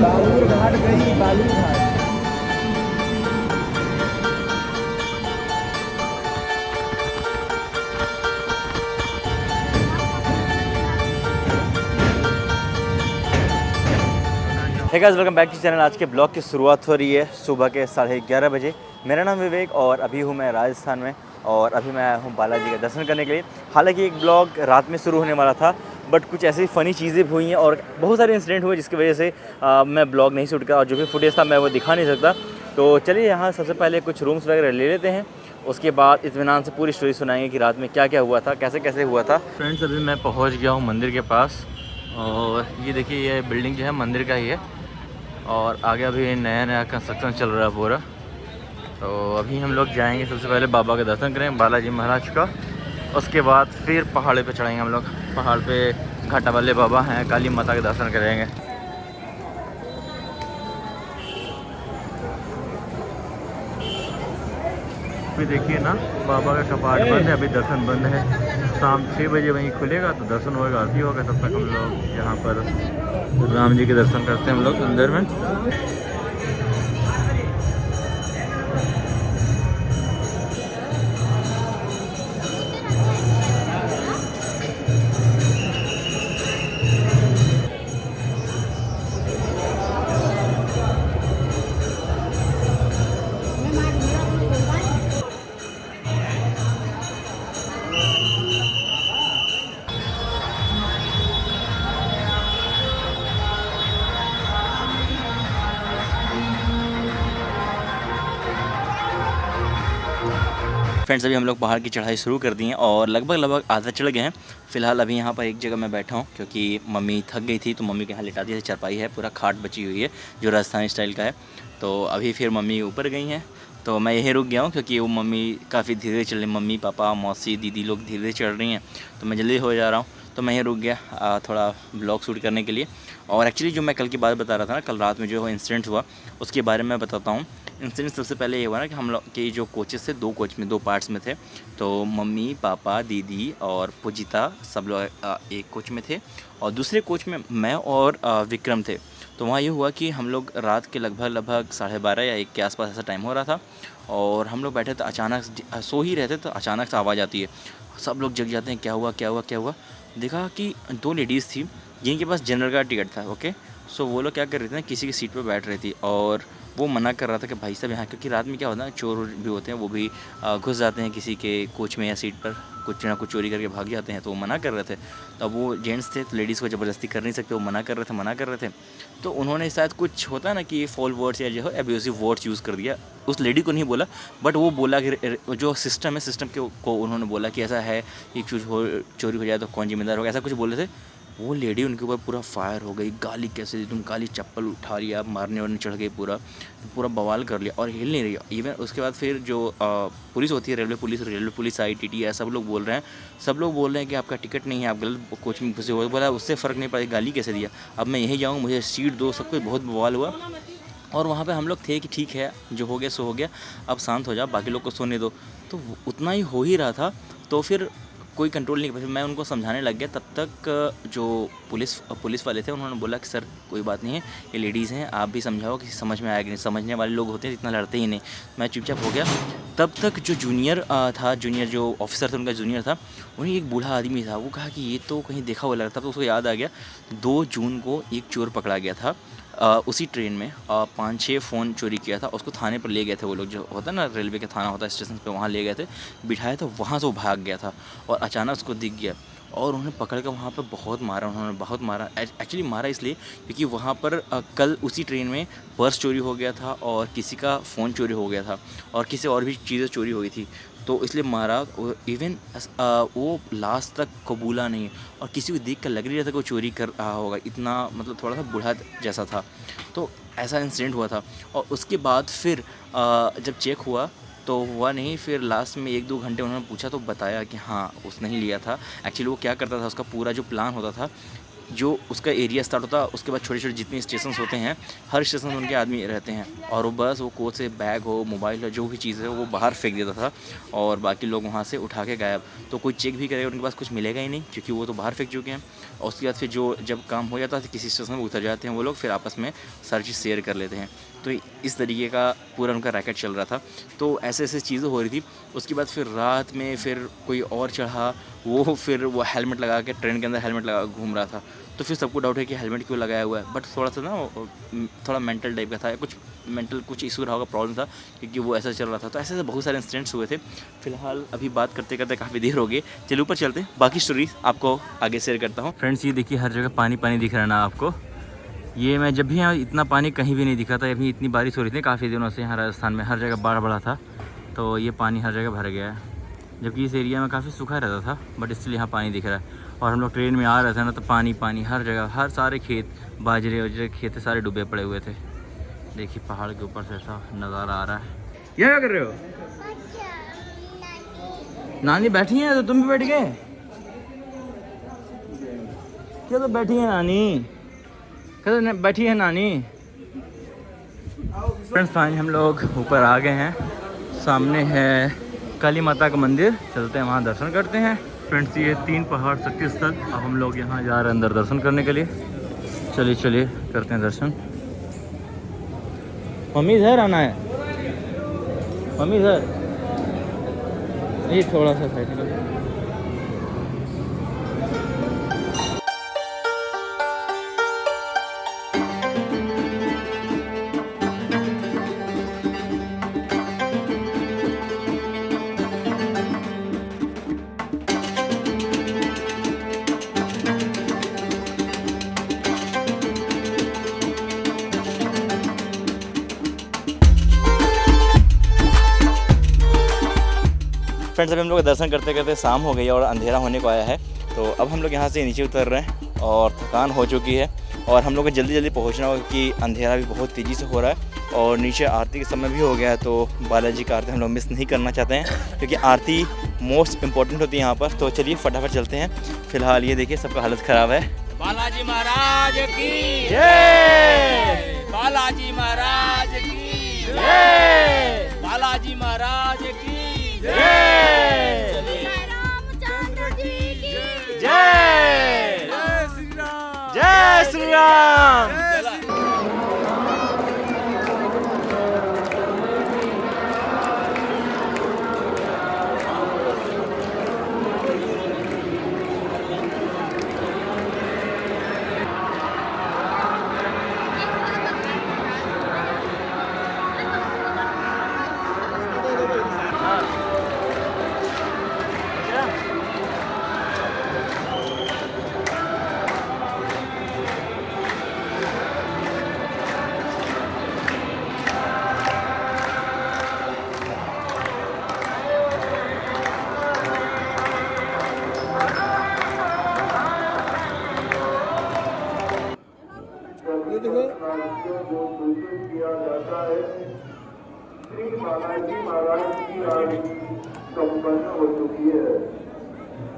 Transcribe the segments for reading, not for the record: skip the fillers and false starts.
बालूर घाट गई, Balurghat. Hey guys, welcome back to channel. आज के ब्लॉग की शुरुआत हो रही है सुबह के 11:30 बजे। मेरा नाम विवेक और अभी हूँ मैं राजस्थान में और अभी मैं आया हूँ बालाजी के दर्शन करने के लिए। हालांकि एक ब्लॉग रात में शुरू होने वाला था, बट कुछ ऐसी फ़नी चीज़ें भी हुई हैं और बहुत सारे इंसिडेंट हुए जिसकी वजह से मैं ब्लॉग नहीं शूट किया और जो भी फुटेज था मैं वो दिखा नहीं सकता। तो चलिए यहाँ सबसे पहले कुछ रूम्स वगैरह ले लेते हैं, उसके बाद इत्मीनान से पूरी स्टोरी सुनाएंगे कि रात में क्या क्या हुआ था, कैसे कैसे हुआ था। फ्रेंड्स, अभी मैं पहुँच गया हूँ मंदिर के पास और ये देखिए, ये बिल्डिंग जो है मंदिर का ही है और आगे अभी नया नया कंस्ट्रक्शन चल रहा है पूरा। तो अभी हम लोग जाएंगे, सबसे पहले बाबा के दर्शन करें, बालाजी महाराज का। उसके बाद फिर पहाड़ पे चढ़ेंगे हम लोग। पहाड़ पे घाटा वाले बाबा हैं, काली माता के दर्शन करेंगे। अभी देखिए ना, बाबा का कपाट बंद है, अभी दर्शन बंद है। शाम 6 बजे वहीं खुलेगा तो दर्शन होगा, आरती होगा। तब तक हम लोग यहाँ पर राम जी के दर्शन करते हैं हम लोग अंदर में। फ्रेंड्स, अभी हम लोग पहाड़ की चढ़ाई शुरू कर दी है और लगभग आधा चढ़ गए हैं। फ़िलहाल अभी यहाँ पर एक जगह मैं बैठा हूँ क्योंकि मम्मी थक गई थी, तो मम्मी के यहाँ लिटा दी थी। चारपाई है, पूरा खाट बची हुई है जो राजस्थानी स्टाइल का है। तो अभी फिर मम्मी ऊपर गई हैं तो मैं यहीं रुक गया हूँ क्योंकि वो मम्मी काफ़ी धीरे चल रही, मम्मी पापा मौसी दीदी लोग धीरे चढ़ रही हैं, तो मैं जल्दी हो जा रहा हूँ। तो मैं यहीं रुक गया थोड़ा ब्लॉग शूट करने के लिए। और एक्चुअली जो मैं कल की बात बता रहा था ना, कल रात में जो इंसिडेंट हुआ उसके बारे में बताता हूँ। इंसिडेंट सबसे पहले ये हुआ ना कि हम लोग के जो कोचेस थे, 2 कोच में 2 पार्ट्स में थे। तो मम्मी पापा दीदी और पूजिता सब लोग एक कोच में थे और दूसरे कोच में मैं और विक्रम थे। तो वहाँ ये हुआ कि हम लोग रात के लगभग 12:30 या 1 के आसपास ऐसा टाइम हो रहा था और हम लोग बैठे तो अचानक सो ही रहते तो अचानक से आवाज़ आती है। सब लोग जग जाते हैं, क्या हुआ क्या हुआ क्या हुआ। देखा कि 2 लेडीज़ थी जिनके पास जनरल का टिकट था। ओके, सो वो लोग क्या कर रहे थे ना, किसी की सीट पर बैठ रही थी और वो मना कर रहा था कि भाई साहब यहाँ, क्योंकि रात में क्या होता है ना, चोर भी होते हैं, वो भी घुस जाते हैं किसी के कोच में या सीट पर, कुछ ना कुछ चोरी करके भाग जाते हैं। तो वो मना कर रहे थे। तो अब वो जेंट्स थे तो लेडीज़ को ज़बरदस्ती कर नहीं सकते, वो मना कर रहे थे। तो उन्होंने शायद कुछ होता है ना कि फॉल वर्ड्स या जो है एब्यूसिव वर्ड्स यूज़ कर दिया। उस लेडी को नहीं बोला, बट वो बोला कि जो सिस्टम है, सिस्टम के को उन्होंने बोला कि ऐसा है कि कुछ हो, चोरी हो जाए तो कौन जिम्मेदार होगा, ऐसा कुछ बोले थे। वो लेडी उनके ऊपर पूरा फायर हो गई, गाली कैसे दी तुम, काली चप्पल उठा लिया, मारने वारने चढ़ गई, पूरा बवाल कर लिया और हिल नहीं रही। इवन उसके बाद फिर जो पुलिस होती है, रेलवे पुलिस आई, टीटी सब लोग बोल रहे हैं कि आपका टिकट नहीं है, आप गलत कोच में घुसे हुए। बोला उससे फ़र्क नहीं पड़ा, गाली कैसे दिया, अब मैं यहीं जाऊँ, मुझे सीट दो, सब कुछ बहुत बवाल हुआ। और वहाँ पे हम लोग थे कि ठीक है, जो हो गया सो हो गया, अब शांत हो जाओ, बाकी लोग को सोने दो। तो उतना ही हो ही रहा था, तो फिर कोई कंट्रोल नहीं कर पाया। मैं उनको समझाने लग गया, तब तक जो पुलिस वाले थे उन्होंने बोला कि सर कोई बात नहीं है, ये लेडीज़ हैं, आप भी समझाओ कि समझ में आएगा नहीं, समझने वाले लोग होते हैं इतना लड़ते ही नहीं। मैं चुपचाप हो गया। तब तक जो जूनियर जो ऑफिसर था, उनका जूनियर था, उन्हें एक बूढ़ा आदमी था, वो कहा कि ये तो कहीं देखा हुआ लग रहा था। तो उसको याद आ गया 2 जून को एक चोर पकड़ा गया था उसी ट्रेन में, 5-6 फ़ोन चोरी किया था। उसको थाने पर ले गए थे वो लोग, जो होता है ना रेलवे के थाना होता है स्टेशन पे, वहाँ ले गए थे, बिठाया था, वहाँ से वो भाग गया था और अचानक उसको दिख गया और उन्होंने पकड़ कर वहाँ पर बहुत मारा। उन्होंने बहुत मारा, एक्चुअली मारा इसलिए क्योंकि वहाँ पर कल उसी ट्रेन में पर्स चोरी हो गया था और किसी का फ़ोन चोरी हो गया था और किसी और भी चीज़ें चोरी हुई थी, तो इसलिए मारा। इवन वो लास्ट तक कबूला नहीं और किसी को देख कर लग नहीं रहा था कि वो चोरी कर रहा होगा, इतना मतलब थोड़ा सा बूढ़ा जैसा था। तो ऐसा इंसिडेंट हुआ था और उसके बाद फिर जब चेक हुआ तो हुआ नहीं। फिर लास्ट में 1-2 घंटे उन्होंने पूछा तो बताया कि हाँ उसने ही लिया था। एक्चुअली वो क्या करता था, उसका पूरा जो प्लान होता था, जो उसका एरिया स्टार्ट होता है उसके बाद छोटे छोटे जितने स्टेशन होते हैं हर स्टेशन में उनके आदमी रहते हैं और वो बस वो कोच से बैग हो मोबाइल हो जो भी चीज़ है वो बाहर फेंक देता था और बाकी लोग वहाँ से उठा के गायब। तो कोई चेक भी करेगा उनके पास कुछ मिलेगा ही नहीं क्योंकि वो तो बाहर फेंक चुके हैं। और उसके बाद फिर जो जब काम हो जाता है किसी स्टेशन में उतर जाते हैं वो लोग, फिर आपस में सारी चीज़ शेयर कर लेते हैं। तो इस तरीके का पूरा उनका रैकेट चल रहा था। तो ऐसे ऐसे चीज़ें हो रही थी। उसके बाद फिर रात में फिर कोई और चढ़ा, वो फिर वो हेलमेट लगा के ट्रेन के अंदर हेलमेट लगा घूम रहा था। तो फिर सबको डाउट है कि हेलमेट क्यों लगाया हुआ है, बट थोड़ा सा ना थोड़ा मेंटल टाइप का था, कुछ मेंटल कुछ इशू रहा होगा, प्रॉब्लम था क्योंकि वो ऐसा चल रहा था। तो ऐसे ऐसे बहुत सारे इंसिडेंट्स हुए थे। फिलहाल अभी बात करते करते काफ़ी देर हो गई, चलिए ऊपर चलते हैं, बाकी स्टोरी आपको आगे शेयर करता हूँ। फ्रेंड्स ये देखिए हर जगह पानी पानी दिख रहा है ना आपको। ये मैं जब भी यहाँ इतना पानी कहीं भी नहीं दिखा था। अभी इतनी बारिश हो रही थी काफ़ी दिनों से यहाँ राजस्थान में, हर जगह बाढ़ बढ़ा था तो ये पानी हर जगह भर गया है। जबकि इस एरिया में काफ़ी सूखा रहता था बट इसलिए यहाँ पानी दिख रहा है। और हम लोग ट्रेन में आ रहे थे ना तो पानी पानी हर जगह, हर सारे खेत बाजरे वजरे खेत सारे डूबे पड़े हुए थे। देखिए पहाड़ के ऊपर से ऐसा नज़ारा आ रहा है। ये क्या कर रहे हो? नानी बैठी हैं तो तुम भी बैठ गए क्या? तो बैठी है नानी, क्या बैठी है नानी। फ्रेंड्स फाइनली हम लोग ऊपर आ गए हैं। सामने है काली माता का मंदिर, चलते हैं वहाँ दर्शन करते हैं। फ्रेंड्स ये 3 पहाड़ शक्ति स्थल, अब हम लोग यहाँ जा रहे हैं अंदर दर्शन करने के लिए। चलिए चलिए करते हैं दर्शन। मम्मी इधर आना है, मम्मी इधर, ये थोड़ा सा साइड निकल। फ्रेंड्स अभी हम लोग दर्शन करते करते शाम हो गई है और अंधेरा होने को आया है। तो अब हम लोग यहाँ से नीचे उतर रहे हैं और थकान हो चुकी है और हम लोग को जल्दी जल्दी पहुँचना होगा क्योंकि अंधेरा भी बहुत तेज़ी से हो रहा है और नीचे आरती के समय भी हो गया है। तो बालाजी का आरती हम लोग मिस नहीं करना चाहते हैं क्योंकि आरती मोस्ट इम्पोर्टेंट होती है यहाँ पर। तो चलिए फटाफट चलते हैं। फिलहाल ये देखिए सबका हालत ख़राब है। बालाजी महाराज की जय, बालाजी महाराज की जय, बालाजी महाराज की जय, रामचंद्र जी की जय, जय श्री राम, जय श्री राम। ये देखो किया जाता है। श्री बालाजी महाराज की आरती संपन्न हो चुकी है।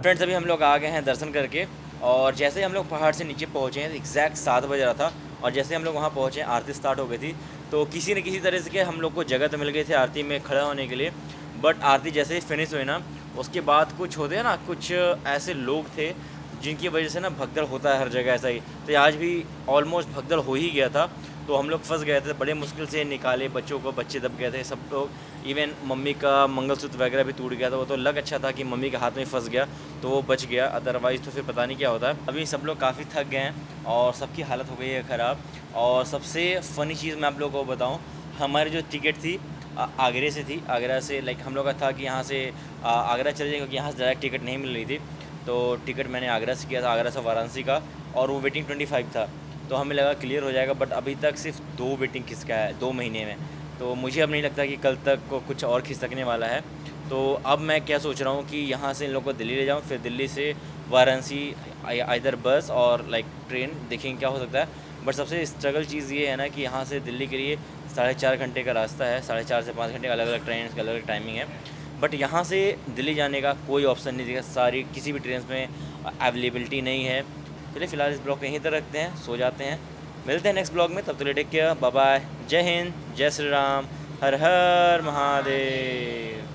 फ्रेंड्स अभी हम लोग आ गए हैं दर्शन करके और जैसे ही हम लोग पहाड़ से नीचे पहुँचे हैं एग्जैक्ट 7 बज रहा था और जैसे हम लोग वहाँ पहुँचे आरती स्टार्ट हो गई थी। तो किसी न किसी तरह से हम लोग को जगह तो मिल गई थी आरती में खड़ा होने के लिए। बट आरती जैसे ही फिनिश हुई ना उसके बाद कुछ होते हैं ना, कुछ ऐसे लोग थे जिनकी वजह से ना भगदड़ होता है हर जगह ऐसा ही। तो आज भी ऑलमोस्ट भगदड़ हो ही गया था। तो हम लोग फंस गए थे, बड़े मुश्किल से निकाले बच्चों को, बच्चे दब गए थे सब लोग। इवन मम्मी का मंगलसूत्र वगैरह भी टूट गया था। वो तो लग अच्छा था कि मम्मी के हाथ में फंस गया तो वो बच गया, अदरवाइज़ तो फिर पता नहीं क्या होता है। अभी सब लोग काफ़ी थक गए हैं और सबकी हालत हो गई है ख़राब। और सबसे फ़नी चीज़ मैं आप लोगों को बताऊँ, हमारी जो टिकट थी आगरे से थी। आगरा से लाइक हम लोग का था कि यहाँ से आगरा चले जाए क्योंकि यहाँ से डायरेक्ट टिकट नहीं मिल रही थी। तो टिकट मैंने आगरा से किया था, आगरा से वाराणसी का, और वो वेटिंग 25 था। तो हमें लगा क्लियर हो जाएगा बट अभी तक सिर्फ 2 वेटिंग खिसका है 2 महीने में। तो मुझे अब नहीं लगता कि कल तक को कुछ और खिसकने वाला है। तो अब मैं क्या सोच रहा हूँ कि यहाँ से इन लोगों को दिल्ली ले जाऊँ, फिर दिल्ली से वाराणसी इधर बस और लाइक ट्रेन, देखेंगे क्या हो सकता है। बट सबसे स्ट्रगल चीज़ ये है ना कि यहाँ से दिल्ली के लिए 4.5 घंटे का रास्ता है, 4.5 से 5 घंटे का अलग अलग ट्रेन का अलग अलग टाइमिंग है। बट यहाँ से दिल्ली जाने का कोई ऑप्शन नहीं दिखा, सारी किसी भी ट्रेन में अवेलेबिलिटी नहीं है। चलिए फिलहाल इस ब्लॉग को यहीं तक रखते हैं, सो जाते हैं, मिलते हैं नेक्स्ट ब्लॉग में, तब तक टेक केयर, बाय बाय, जय हिंद, जय श्री राम, हर हर महादेव।